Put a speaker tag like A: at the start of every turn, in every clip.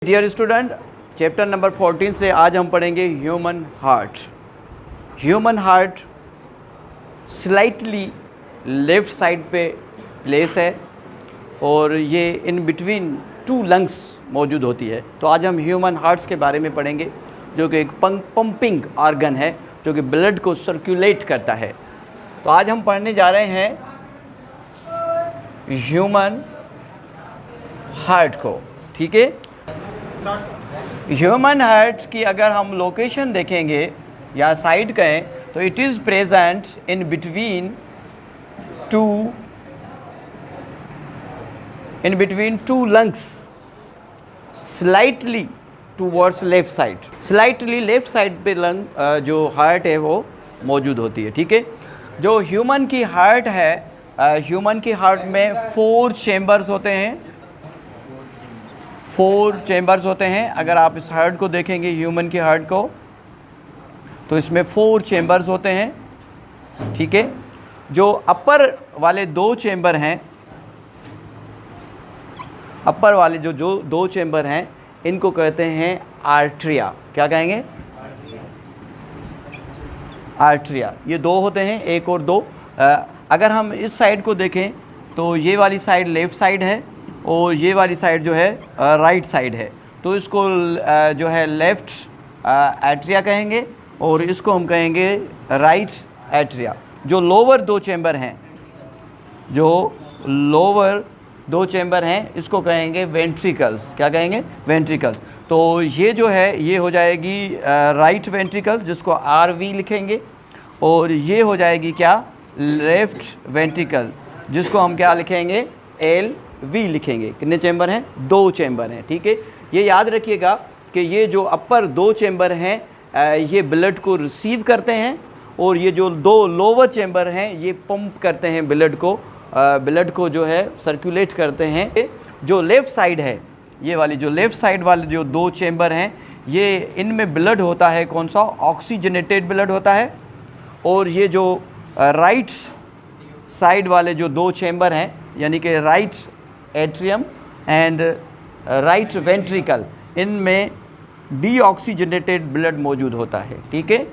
A: Dear student, chapter number 14 से आज हम पढ़ेंगे human heart. Human heart slightly left side पे प्लेस है और ये इन बिटवीन टू लंग्स मौजूद होती है। तो आज हम ह्यूमन हार्ट्स के बारे में पढ़ेंगे, जो कि एक पंपिंग ऑर्गन है जो कि ब्लड को सर्कुलेट करता है। तो आज हम पढ़ने जा रहे हैं ह्यूमन हार्ट को, ठीक है। ह्यूमन हार्ट की अगर हम लोकेशन देखेंगे या साइड कहें तो it is present in between two lungs slightly towards left side. Slightly left side पे लंग जो हार्ट है वो मौजूद होती है, ठीक है। जो ह्यूमन की हार्ट है, ह्यूमन की हार्ट में 4 चेम्बर्स होते हैं। 4 चेम्बर्स होते हैं। अगर आप इस हार्ट को देखेंगे, ह्यूमन की हार्ट को, तो इसमें 4 चेम्बर्स होते हैं, ठीक है। जो अपर वाले 2 चेम्बर हैं, अपर वाले जो 2 चेम्बर हैं, इनको कहते हैं आर्टरिया। क्या कहेंगे? आर्टरिया। ये 2 होते हैं, 1 और 2। अगर हम इस साइड को देखें तो ये वाली साइड लेफ़्ट साइड है और ये वाली साइड जो है राइट साइड है। तो इसको जो है लेफ़्ट एट्रिया कहेंगे और इसको हम कहेंगे राइट एट्रिया। जो लोअर 2 चेम्बर हैं, जो लोअर 2 चेम्बर हैं, इसको कहेंगे वेंट्रिकल्स। क्या कहेंगे? वेंट्रिकल्स। तो ये जो है ये हो जाएगी राइट वेंट्रिकल, जिसको RV लिखेंगे, और ये हो जाएगी क्या? लेफ़्ट वेंट्रिकल, जिसको हम क्या लिखेंगे? LV लिखेंगे। कितने चेम्बर हैं? 2 चेम्बर हैं, ठीक है। ये याद रखिएगा कि ये जो अपर 2 चेम्बर हैं ये ब्लड को रिसीव करते हैं और ये जो 2 लोअर चेम्बर हैं ये पंप करते हैं ब्लड को जो है सर्कुलेट करते हैं। जो लेफ़्ट साइड है, ये वाली जो लेफ़्ट साइड वाले जो 2 चेम्बर हैं, ये इनमें ब्लड होता है कौन सा? ऑक्सीजनेटेड ब्लड होता है। और ये जो राइट साइड वाले जो 2 चेम्बर हैं, यानी कि right atrium and right ventricle, इनमें डीऑक्सीजनेटेड ब्लड मौजूद होता है, ठीक है।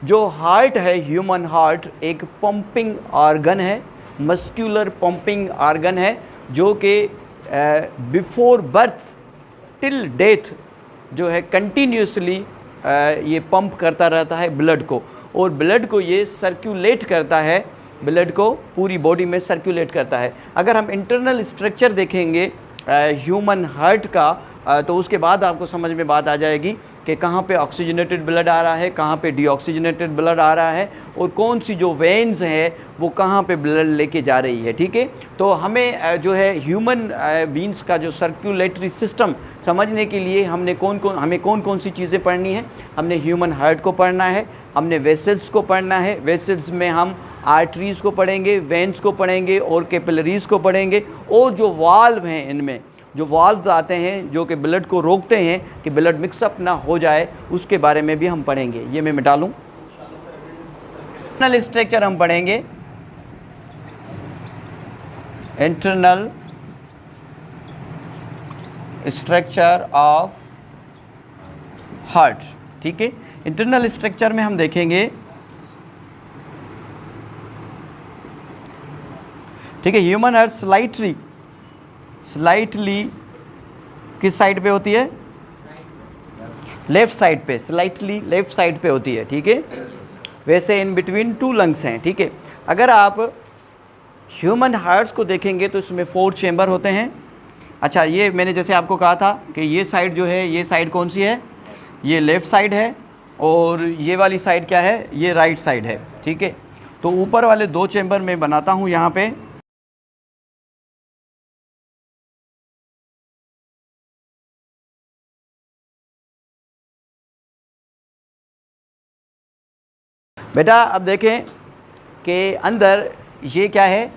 A: जो हार्ट है, ह्यूमन हार्ट, एक पंपिंग ऑर्गन है, मस्क्यूलर पंपिंग ऑर्गन है, जो कि बिफोर बर्थ टिल डेथ जो है कंटिन्यूसली ये पंप करता रहता है ब्लड को, और ब्लड को ये सर्कुलेट करता है, ब्लड को पूरी बॉडी में सर्कुलेट करता है। अगर हम इंटरनल स्ट्रक्चर देखेंगे ह्यूमन हार्ट का, तो उसके बाद आपको समझ में बात आ जाएगी कि कहाँ पे ऑक्सीजनेटेड ब्लड आ रहा है, कहाँ पे डीऑक्सीजनेटेड ब्लड आ रहा है, और कौन सी जो वेन्स हैं वो कहाँ पे ब्लड लेके जा रही है, ठीक है। तो हमें जो है ह्यूमन बींग्स का जो सर्कुलेटरी सिस्टम समझने के लिए हमें कौन कौन सी चीज़ें पढ़नी है? हमने ह्यूमन हार्ट को पढ़ना है, हमने वेसल्स को पढ़ना है। वेसल्स में हम आर्टरीज़ को पढ़ेंगे, वेन्स को पढ़ेंगे और कैपिलरीज़ को पढ़ेंगे, और जो वाल्व हैं, इनमें जो वाल्व्स आते हैं जो कि ब्लड को रोकते हैं कि ब्लड मिक्सअप ना हो जाए, उसके बारे में भी हम पढ़ेंगे। ये मैं मिटा लूँ। इंटरनल स्ट्रक्चर हम पढ़ेंगे, इंटरनल स्ट्रक्चर ऑफ हार्ट, ठीक है। इंटरनल स्ट्रक्चर में हम देखेंगे, ठीक है, ह्यूमन हार्ट स्लाइटली किस साइड पे होती है? लेफ़्ट साइड पे, स्लाइटली लेफ़्ट साइड पे होती है, ठीक है। वैसे इन बिटवीन 2 लंग्स हैं, ठीक है। अगर आप ह्यूमन हार्ट्स को देखेंगे तो इसमें 4 चेम्बर होते हैं। अच्छा, ये मैंने जैसे आपको कहा था कि ये साइड जो है, ये साइड कौन सी है? ये लेफ़्ट साइड है, और ये वाली साइड क्या है? ये राइट साइड है, ठीक है। तो ऊपर वाले 2 चेम्बर मैं बनाता हूँ यहाँ पे। बेटा अब देखें कि अंदर ये क्या है?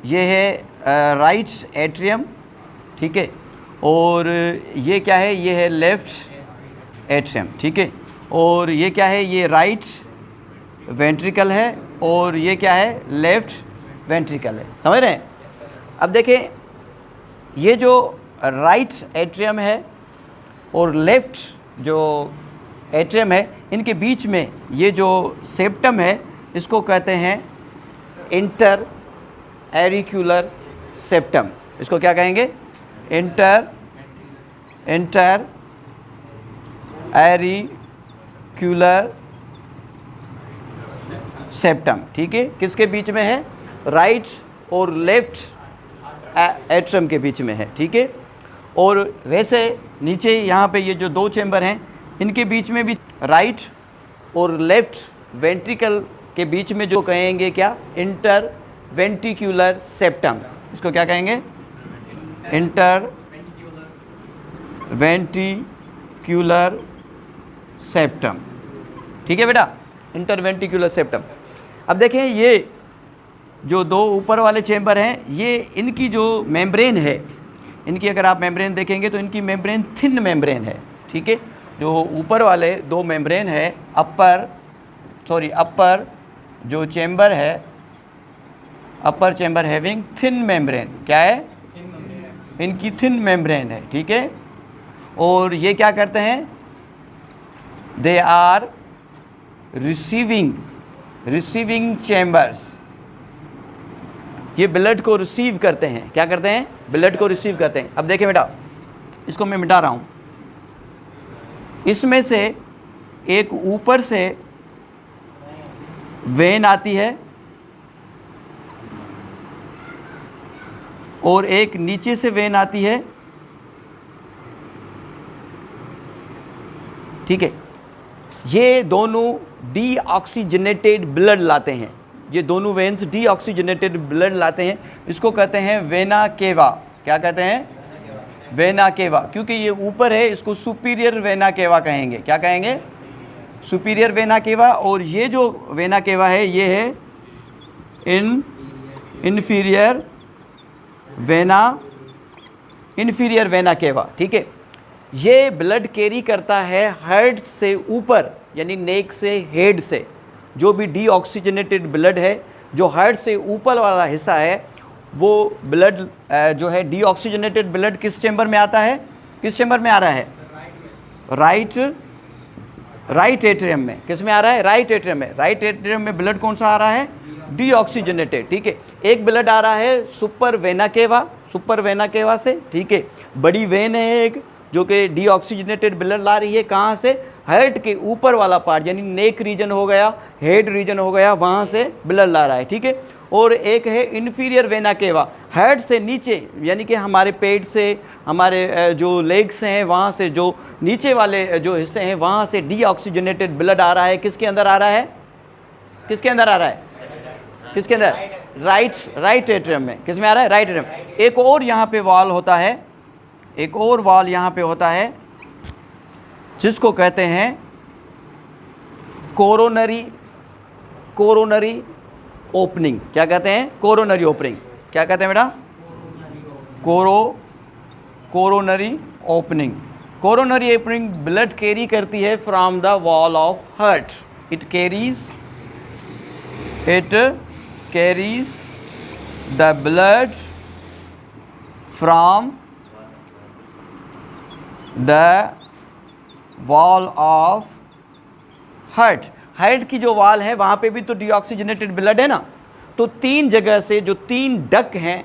A: ये है राइट एट्रियम, ठीक है, और ये क्या है? ये है लेफ़्ट एट्रियम, ठीक है, और ये क्या है? ये राइट वेंट्रिकल है, और ये क्या है? लेफ़्ट वेंट्रिकल है। समझ रहे हैं? अब देखें, ये जो राइट एट्रियम है और लेफ्ट जो एट्रियम है, इनके बीच में ये जो सेप्टम है इसको कहते हैं इंटर एरिक्यूलर सेप्टम। इसको क्या कहेंगे? Inter auricular septum. ठीक है, किसके बीच में है? राइट और लेफ्ट एट्रियम के बीच में है। ठीक है, और वैसे नीचे यहाँ पे ये जो दो चैम्बर हैं इनके बीच में भी राइट और लेफ्ट वेंट्रिकल के बीच में जो कहेंगे क्या? Inter ventricular septum. इसको क्या कहेंगे? Inter ventricular septum. ठीक है बेटा, इंटर वेंट्रिक्यूलर सेप्टम। अब देखें ये जो दो ऊपर वाले चैम्बर हैं, ये इनकी जो मेम्ब्रेन है, इनकी अगर आप मेम्ब्रेन देखेंगे तो इनकी मेम्ब्रेन थिन मेम्ब्रेन है। ठीक है, जो ऊपर वाले दो मेम्ब्रेन है, अपर जो चैम्बर है, अपर चैम्बर हैविंग थिन मेम्ब्रेन। क्या है? इनकी थिन मेम्ब्रेन है। ठीक है, और ये क्या करते हैं? They are receiving chambers. ये ब्लड को रिसीव करते हैं। क्या करते हैं? ब्लड को रिसीव करते हैं। अब देखें बेटा, इसको मैं मिटा रहा हूँ। इसमें से एक ऊपर से वेन आती है और एक नीचे से वेन आती है। ठीक है, ये दोनों डीऑक्सीजनेटेड ब्लड लाते हैं। ये दोनों वेन्स डीऑक्सीजनेटेड ब्लड लाते हैं। इसको कहते हैं वेना केवा। क्या कहते हैं? Vena cava. क्योंकि ये ऊपर है, इसको सुपीरियर वेना केवा कहेंगे। क्या कहेंगे? Superior vena cava. और ये जो वेना केवा है ये है इन्फीरियर वेना केवा। ठीक है, ये ब्लड कैरी करता है हार्ट से ऊपर, यानी नेक से हेड से। जो भी डीऑक्सीजनेटेड ब्लड है, जो हार्ट से ऊपर वाला हिस्सा है, वो ब्लड जो है डीऑक्सीजनेटेड ब्लड किस चैम्बर में आता है? किस चैम्बर में आ रहा है? राइट एट्रियम में। किस में आ रहा है? राइट एट्रियम में। राइट एट्रियम में ब्लड कौन सा आ रहा है? डीऑक्सीजनेटेड। ठीक है, एक ब्लड आ रहा है सुपर वेना केवा से। ठीक है, बड़ी वेन है एक जो कि डीऑक्सीजनेटेड ब्लड ला रही है। कहाँ से? हार्ट के ऊपर वाला पार्ट, यानी नेक रीजन हो गया, हेड रीजन हो गया, वहाँ से ब्लड ला रहा है। ठीक है, और एक है इन्फीरियर वेना केवा, हेड से नीचे, यानी कि हमारे पेट से, हमारे जो लेग्स हैं वहाँ से, जो नीचे वाले जो हिस्से हैं वहाँ से डीऑक्सीजनेटेड ब्लड आ रहा है। किसके अंदर आ रहा है? किसके अंदर आ रहा है? किसके अंदर? राइट एट्रियम में। किस में आ रहा है? Right atrium. एक और यहाँ पे वाल होता है, एक और वाल यहाँ पे होता है जिसको कहते हैं कोरोनरी ओपनिंग। क्या कहते हैं? Coronary opening. क्या कहते हैं बेटा? Coronary opening. Coronary opening blood carry करती है from the wall of heart. It carries the blood from the wall of heart. Heart की जो वॉल है वहाँ पे भी तो डीऑक्सीजनेटेड ब्लड है ना। तो तीन जगह से जो तीन डक हैं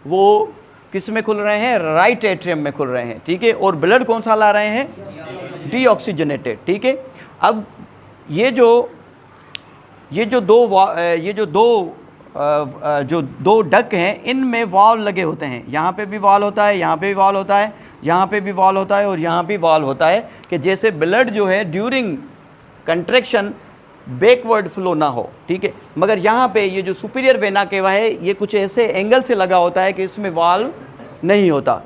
A: वो किस में खुल रहे हैं? राइट एट्रियम में खुल रहे हैं। ठीक है, और ब्लड कौन सा ला रहे हैं? डीऑक्सीजनेटेड। ठीक है, अब ये जो दो डक हैं इनमें वॉल लगे होते हैं। यहाँ पे भी वॉल होता है, यहाँ पे भी वॉल होता है, यहाँ पे भी वॉल होता है और यहाँ भी वॉल होता है, कि जैसे ब्लड जो है ड्यूरिंग कंट्रैक्शन बैकवर्ड फ्लो ना हो। ठीक है, मगर यहाँ पे ये जो सुपीरियर वेना केवा है ये कुछ ऐसे एंगल से लगा होता है कि इसमें वाल्व नहीं होता।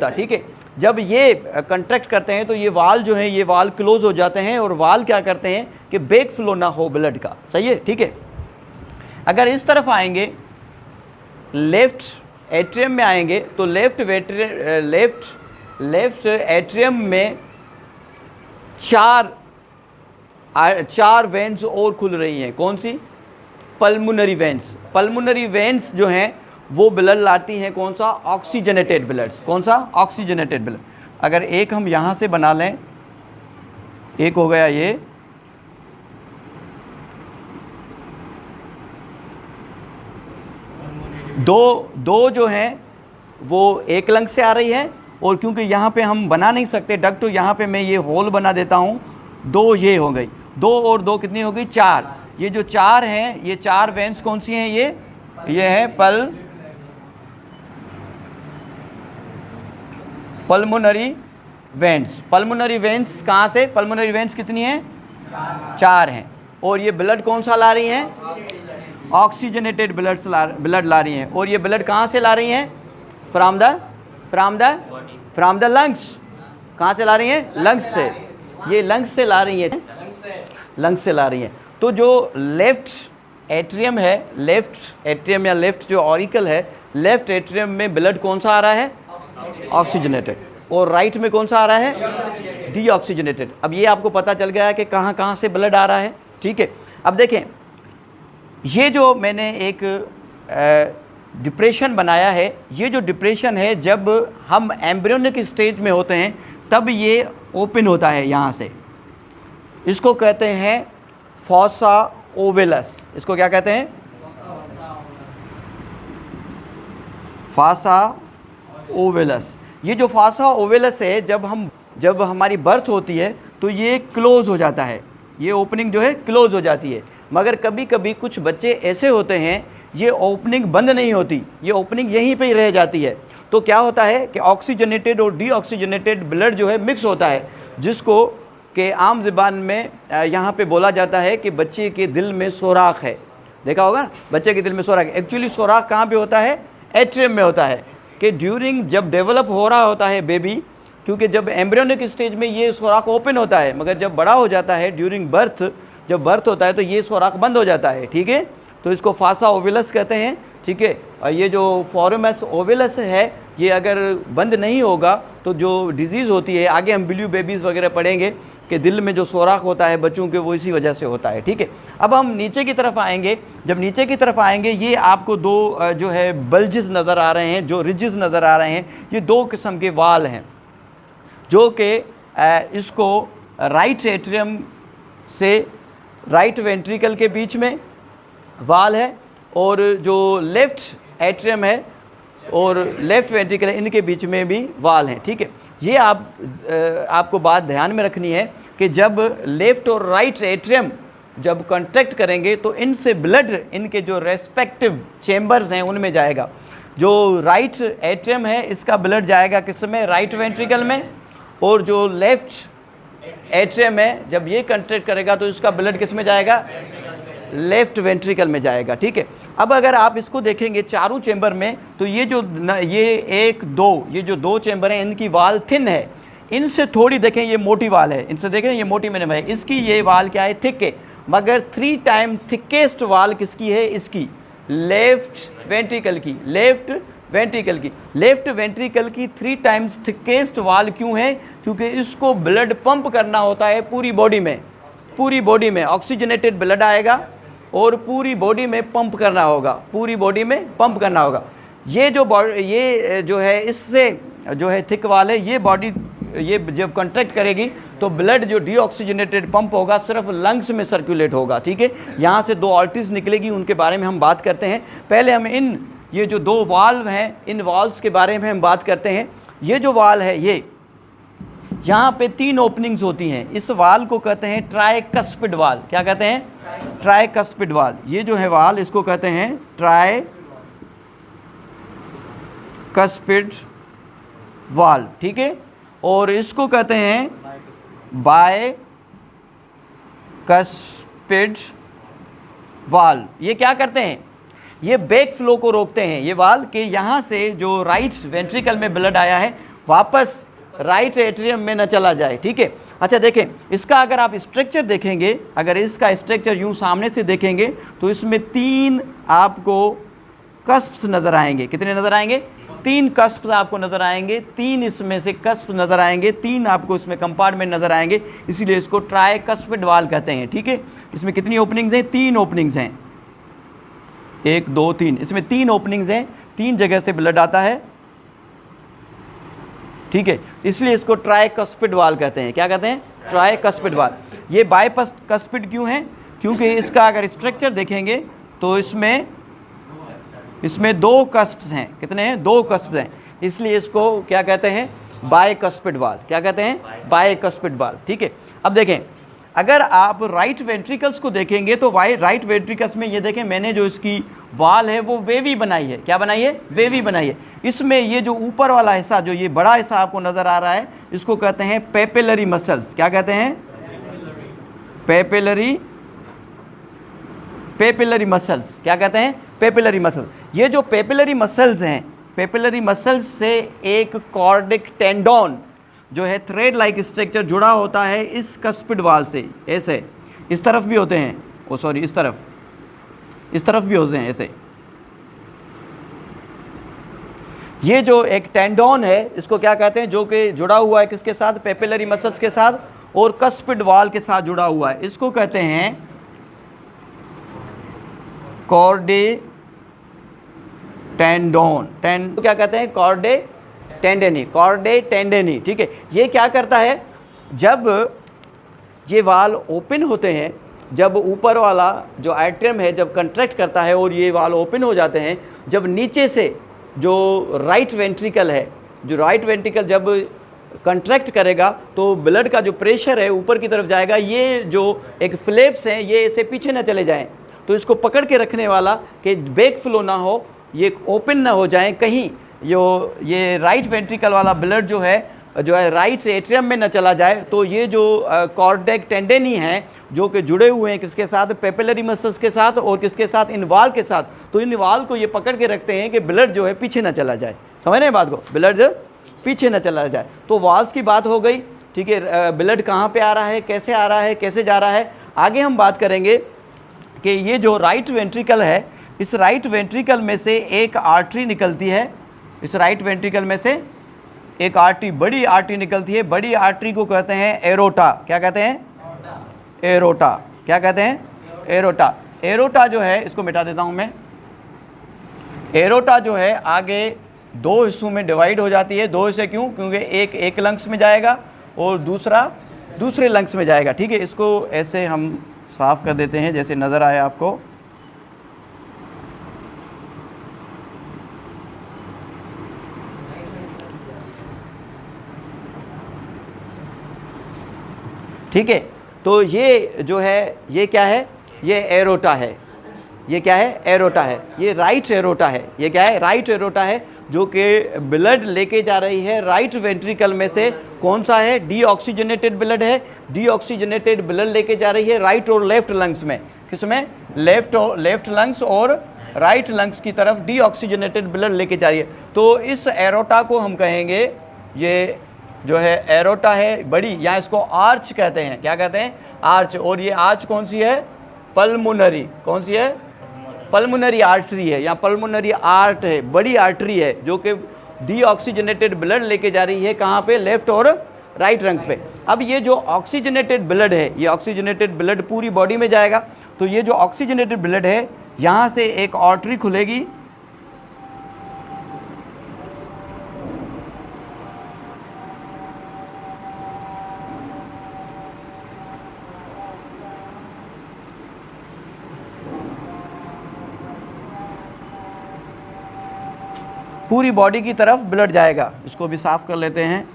A: ठीक है, जब ये कंट्रैक्ट करते हैं तो ये वाल जो है ये वाल क्लोज हो जाते हैं और वाल क्या करते हैं कि बैक फ्लो ना हो ब्लड का। सही है? ठीक है, अगर इस तरफ आएंगे, लेफ्ट एट्रियम में आएंगे तो लेफ्ट एट्रियम में चार वेन्स और खुल रही हैं। कौन सी? Pulmonary veins. पल्मोनरी वेन्स जो हैं वो ब्लड लाती हैं कौन सा? Oxygenated blood. कौन सा? Oxygenated blood. अगर एक हम यहाँ से बना लें, एक हो गया ये, दो जो हैं वो एक लंग से आ रही है, और क्योंकि यहाँ पे हम बना नहीं सकते डक्ट, तो यहाँ पे मैं ये होल बना देता हूँ, 2 ये हो गई, 2 और 2 कितनी हो गई, 4। ये जो 4 हैं, ये 4 वेंस कौन सी हैं, ये है पल्मोनरी वेंस। पल्मोनरी वेंस कहाँ से, पल्मोनरी वेंस कितनी हैं, 4 हैं। और ये ब्लड कौन सा ला रही हैं, ऑक्सीजनेटेड ब्लड ला रही हैं। और ये ब्लड कहाँ से ला रही हैं, फ्रॉम द लंग्स। कहाँ से ला रही हैं, लंग्स से। ये लंग्स से ला रही हैं, लंग्स से ला रही हैं। तो जो लेफ्ट एट्रियम है, लेफ्ट एट्रियम या लेफ्ट जो ऑरिकल है, लेफ्ट एट्रियम में ब्लड कौन सा आ रहा है, ऑक्सीजनेटेड, और राइट में कौन सा आ रहा है, डीऑक्सीजनेटेड। अब ये आपको पता चल गया है कि कहाँ कहाँ से ब्लड आ रहा है, ठीक है। अब देखें, ये जो मैंने एक डिप्रेशन बनाया है, ये जो डिप्रेशन है जब हम एम्ब्रियोनिक स्टेज में होते हैं तब ये ओपन होता है यहाँ से। इसको कहते हैं फॉसा ओवेलस। इसको क्या कहते हैं, फासा ओवेलस। ये जो फासा ओवेलस है, जब हमारी बर्थ होती है तो ये क्लोज हो जाता है, ये ओपनिंग जो है क्लोज हो जाती है। मगर कभी कभी कुछ बच्चे ऐसे होते हैं, ये ओपनिंग बंद नहीं होती, ये ओपनिंग यहीं पे ही रह जाती है। तो क्या होता है कि ऑक्सीजनेटेड और डीऑक्सीजनेटेड ब्लड जो है मिक्स होता है, जिसको कि आम ज़बान में यहाँ पे बोला जाता है कि बच्चे के दिल में सोराख है। देखा होगा ना, बच्चे के दिल में सोराख। एक्चुअली सोराख कहाँ पे होता है, एट्रियम में होता है। कि ड्यूरिंग जब डेवलप हो रहा होता है बेबी, क्योंकि जब एम्ब्रियोनिक स्टेज में ये सोराख ओपन होता है, मगर जब बड़ा हो जाता है ड्यूरिंग बर्थ, जब बर्थ होता है तो ये सोराख बंद हो जाता है, ठीक है। तो इसको फासा ओवेलस कहते हैं, ठीक है। और ये जो फोरमस ओवेलस है, ये अगर बंद नहीं होगा तो जो डिज़ीज़ होती है, आगे हम ब्लू बेबीज़ वगैरह पढ़ेंगे कि दिल में जो सोराख होता है बच्चों के, वो इसी वजह से होता है, ठीक है। अब हम नीचे की तरफ आएंगे। जब नीचे की तरफ आएंगे, ये आपको 2 जो है बल्जेस नज़र आ रहे हैं, जो रिजेस नज़र आ रहे हैं। ये 2 किस्म के वाल हैं, जो कि इसको राइट एट्रियम से राइट वेंट्रिकल के बीच में वाल है, और जो लेफ़्ट एट्रियम है और लेफ़्ट वेंट्रिकल है, इनके बीच में भी वाल हैं, ठीक है। ये आपको बात ध्यान में रखनी है कि जब लेफ़्ट और राइट एट्रियम जब कॉन्ट्रैक्ट करेंगे तो इनसे ब्लड इनके जो रेस्पेक्टिव चेम्बर्स हैं उनमें जाएगा। जो राइट एट्रियम है, इसका ब्लड जाएगा किस में, राइट वेंट्रिकल में, और जो लेफ़्ट एट्रियम है, जब ये कॉन्ट्रैक्ट करेगा तो इसका ब्लड किस में जाएगा, लेफ़्ट वेंट्रिकल में जाएगा, ठीक है। अब अगर आप इसको देखेंगे चारों चेंबर में, तो ये जो ये जो 2 चेंबर हैं, इनकी वाल थिन है। इनसे थोड़ी देखें, ये मोटी वाल है, इनसे देखें ये मोटी मैंने भाई, इसकी ये वाल क्या है, थिक है। मगर 3 टाइम थिकेस्ट वाल किसकी है, इसकी लेफ़्ट वेंट्रिकल की। लेफ़्ट वेंट्रिकल की 3 टाइम्स थिकेस्ट वाल क्यों है, क्योंकि इसको ब्लड पंप करना होता है पूरी बॉडी में ऑक्सीजनेटेड ब्लड आएगा और पूरी बॉडी में पंप करना होगा, ये जो है इससे जो है थिक वाल है, ये जब कॉन्ट्रैक्ट करेगी तो ब्लड जो डीऑक्सीजनेटेड पंप होगा सिर्फ लंग्स में सर्कुलेट होगा, ठीक है। यहाँ से 2 आर्टरीज निकलेगी, उनके बारे में हम बात करते हैं। पहले हम ये जो 2 वाल्व हैं, इन वाल्व्स के बारे में हम बात करते हैं। ये जो वाल है, ये यहाँ पे 3 ओपनिंग्स होती हैं। इस वाल को कहते हैं ट्राइकस्पिड वाल। क्या कहते हैं, ट्राइकस्पिड वाल। ये जो है वाल, इसको कहते हैं ट्राइकस्पिड वाल, ठीक है। और इसको कहते हैं बायकस्पिड वाल। ये क्या करते हैं, ये बैक फ्लो को रोकते हैं, ये वाल के यहाँ से जो राइट वेंट्रिकल में ब्लड आया है वापस राइट एट्रियम में न चला जाए, ठीक है। अच्छा देखें, इसका अगर आप स्ट्रक्चर देखेंगे, अगर इसका स्ट्रक्चर यूँ सामने से देखेंगे तो इसमें 3 आपको कस्प्स नज़र आएंगे। कितने नज़र आएंगे, 3 कस्प्स आपको नज़र आएंगे। 3 इसमें से कस्प नज़र आएंगे, 3 आपको इसमें कंपार्टमेंट नज़र आएंगे, इसीलिए इसको ट्राइकस्पिड वाल कहते हैं, ठीक है। इसमें कितनी ओपनिंग्स हैं, 3 ओपनिंग्स हैं, 1 2 3। इसमें 3 ओपनिंग्स हैं, 3 जगह से ब्लड आता है। ठीक है, इसलिए इसको ट्राइकस्पिड वाल कहते हैं। क्या कहते हैं? ट्राइकस्पिड वाल। ये बाइकस्पिड क्यों है? क्योंकि इसका अगर स्ट्रक्चर देखेंगे तो इसमें 2 कस्प्स हैं। कितने हैं? 2 कस्प हैं, इसलिए इसको क्या कहते हैं? बाइकस्पिड वाल। क्या कहते हैं? बाइकस्पिड वाल। ठीक है, अब देखें, अगर आप राइट वेंट्रिकल्स को देखेंगे तो राइट वेंट्रिकल्स में ये देखें, मैंने जो इसकी वाल है वो वेवी बनाई है। क्या बनाई है? वेवी बनाई है। इसमें ये जो ऊपर वाला हिस्सा, जो ये बड़ा हिस्सा आपको नज़र आ रहा है, इसको कहते हैं पेपिलरी मसल्स। क्या कहते हैं? Papillary muscles. क्या कहते हैं? Papillary muscles. ये जो पेपिलरी मसल्स हैं, पेपिलरी मसल्स से एक कॉर्डिक टेंडोन जो है थ्रेड लाइक स्ट्रक्चर जुड़ा होता है इस कस्पिड वाल से। ऐसे इस तरफ भी होते हैं, इस तरफ भी होते हैं ऐसे। ये जो एक टेंडोन है, इसको क्या कहते हैं? जो कि जुड़ा हुआ है किसके साथ? पेपिलरी मसल्स के साथ और कस्पिड वाल के साथ जुड़ा हुआ है। इसको कहते हैं कॉर्डे टेंडोन। तो क्या कहते हैं? कॉर्डे टेंडेनी। ठीक है, ये क्या करता है? जब ये वाल ओपन होते हैं, जब ऊपर वाला जो एट्रियम है जब कंट्रैक्ट करता है और ये वाल ओपन हो जाते हैं, जब नीचे से जो राइट वेंट्रिकल है, जब कंट्रैक्ट करेगा तो ब्लड का जो प्रेशर है ऊपर की तरफ जाएगा। ये जो एक फ्लैप्स हैं ये ऐसे पीछे ना चले जाएं, तो इसको पकड़ के रखने वाला कि बैक फ्लो ना हो, ये ओपन ना हो जाएं कहीं, ये राइट वेंट्रिकल वाला ब्लड जो है राइट एट्रियम में न चला जाए। तो ये जो कॉर्डेक टेंडेनी हैं जो कि जुड़े हुए हैं किसके साथ? पेपिलरी मसल्स के साथ और किसके साथ? इन वाल के साथ। तो इन वाल को ये पकड़ के रखते हैं कि ब्लड जो है पीछे न चला जाए। समझ रहे हैं बात को? ब्लड पीछे न चला जाए। तो वाल्स की बात हो गई। ठीक है, ब्लड कहाँ पे आ रहा है, कैसे आ रहा है, कैसे जा रहा है। आगे हम बात करेंगे कि ये जो राइट वेंट्रिकल है, इस राइट वेंट्रिकल में से एक आर्टरी निकलती है। इस राइट वेंट्रिकल में से एक आर्टरी, बड़ी आर्टरी निकलती है। बड़ी आर्टरी को कहते हैं एरोटा। क्या कहते हैं? एरोटा। क्या कहते हैं? एरोटा। एरोटा जो है, इसको मिटा देता हूं मैं। एरोटा जो है आगे 2 हिस्सों में डिवाइड हो जाती है। 2 हिस्से क्यों? क्योंकि एक लंग्स में जाएगा और दूसरा दूसरे लंग्स में जाएगा। ठीक है, इसको ऐसे हम साफ कर देते हैं जैसे नज़र आए आपको। ठीक है, तो ये जो है ये क्या है? ये एरोटा है। ये क्या है? एरोटा है। ये राइट एरोटा है। ये क्या है? राइट एरोटा है, जो कि ब्लड लेके जा रही है राइट वेंट्रिकल में से। कौन सा है? डीऑक्सीजनेटेड ब्लड है। डीऑक्सीजनेटेड ब्लड लेके जा रही है राइट और लेफ्ट लंग्स में। किसमें? लेफ्ट लंग्स और राइट लंग्स की तरफ डीऑक्सीजनेटेड ब्लड लेके जा रही है। तो इस एरोटा को हम कहेंगे, ये जो है एरोटा है बड़ी, या इसको आर्च कहते हैं। क्या कहते हैं? आर्च। और ये आर्च कौन सी है? पल्मोनरी। कौन सी है? पल्मोनरी आर्टरी है या पल्मोनरी आर्ट है, बड़ी आर्टरी है जो कि डीऑक्सीजनेटेड ब्लड लेके जा रही है। कहाँ पे? लेफ्ट और राइट लंग्स पे। अब ये जो ऑक्सीजनेटेड ब्लड है, ये ऑक्सीजनेटेड ब्लड पूरी बॉडी में जाएगा। तो ये जो ऑक्सीजनेटेड ब्लड है, यहाँ से एक आर्टरी खुलेगी, पूरी बॉडी की तरफ ब्लड जाएगा। इसको भी साफ कर लेते हैं।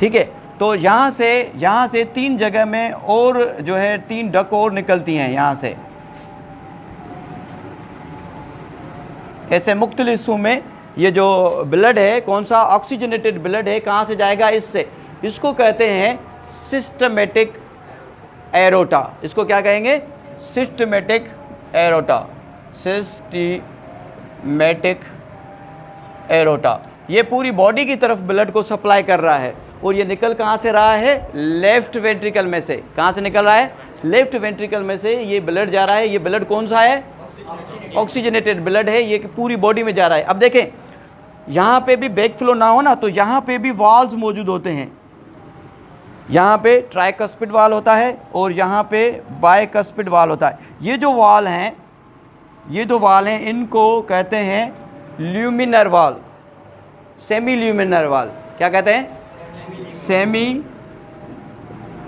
A: ठीक है, तो यहाँ से 3 जगह में और जो है 3 डक और निकलती हैं यहाँ से, ऐसे मुख्तलिफ हिस्सों में। ये जो ब्लड है, कौन सा? ऑक्सीजनेटेड ब्लड है, कहाँ से जाएगा? इससे। इसको कहते हैं सिस्टमेटिक एरोटा। इसको क्या कहेंगे? Systematic aorta. Systematic aorta. ये पूरी बॉडी की तरफ ब्लड को सप्लाई कर रहा है और ये निकल कहाँ से रहा है? लेफ्ट वेंट्रिकल में से। कहाँ से निकल रहा है? लेफ्ट वेंट्रिकल में से ये ब्लड जा रहा है। ये ब्लड कौन सा है? ऑक्सीजनेटेड ब्लड है। ये पूरी बॉडी में जा रहा है। अब देखें, यहाँ पे भी बैक फ्लो ना हो ना, तो यहाँ पे भी वाल्व्स मौजूद होते हैं। यहाँ पे ट्राइकस्पिड वाल होता है और यहाँ पे बाइकस्पिड वाल होता है। ये जो वाल हैं, ये दो वाल हैं, इनको कहते हैं ल्यूमिनर वाल, सेमी ल्यूमिनर वाल। क्या कहते हैं? सेमी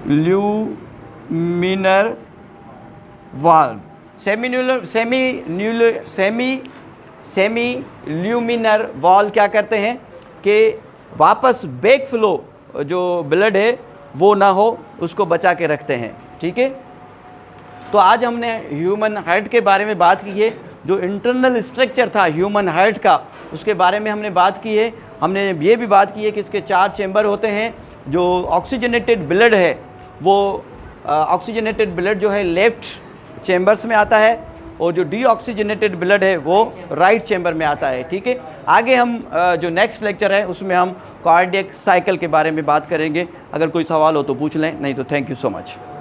A: ल्यूमिनर वाल। सेमी ल्यूमिनर वाल क्या करते हैं कि वापस बैक फ्लो जो ब्लड है वो ना हो, उसको बचा के रखते हैं। ठीक है, तो आज हमने ह्यूमन हार्ट के बारे में बात की है। जो इंटरनल स्ट्रक्चर था ह्यूमन हार्ट का, उसके बारे में हमने बात की है। हमने ये भी बात की है कि इसके 4 चैम्बर होते हैं। जो ऑक्सीजनेटेड ब्लड है वो ऑक्सीजनेटेड ब्लड जो है लेफ़्ट चैम्बर्स में आता है और जो डीऑक्सीजनेटेड ब्लड है वो राइट चैम्बर में आता है। ठीक है, आगे हम जो नेक्स्ट लेक्चर है उसमें हम कार्डियक साइकिल के बारे में बात करेंगे। अगर कोई सवाल हो तो पूछ लें, नहीं तो थैंक यू सो मच।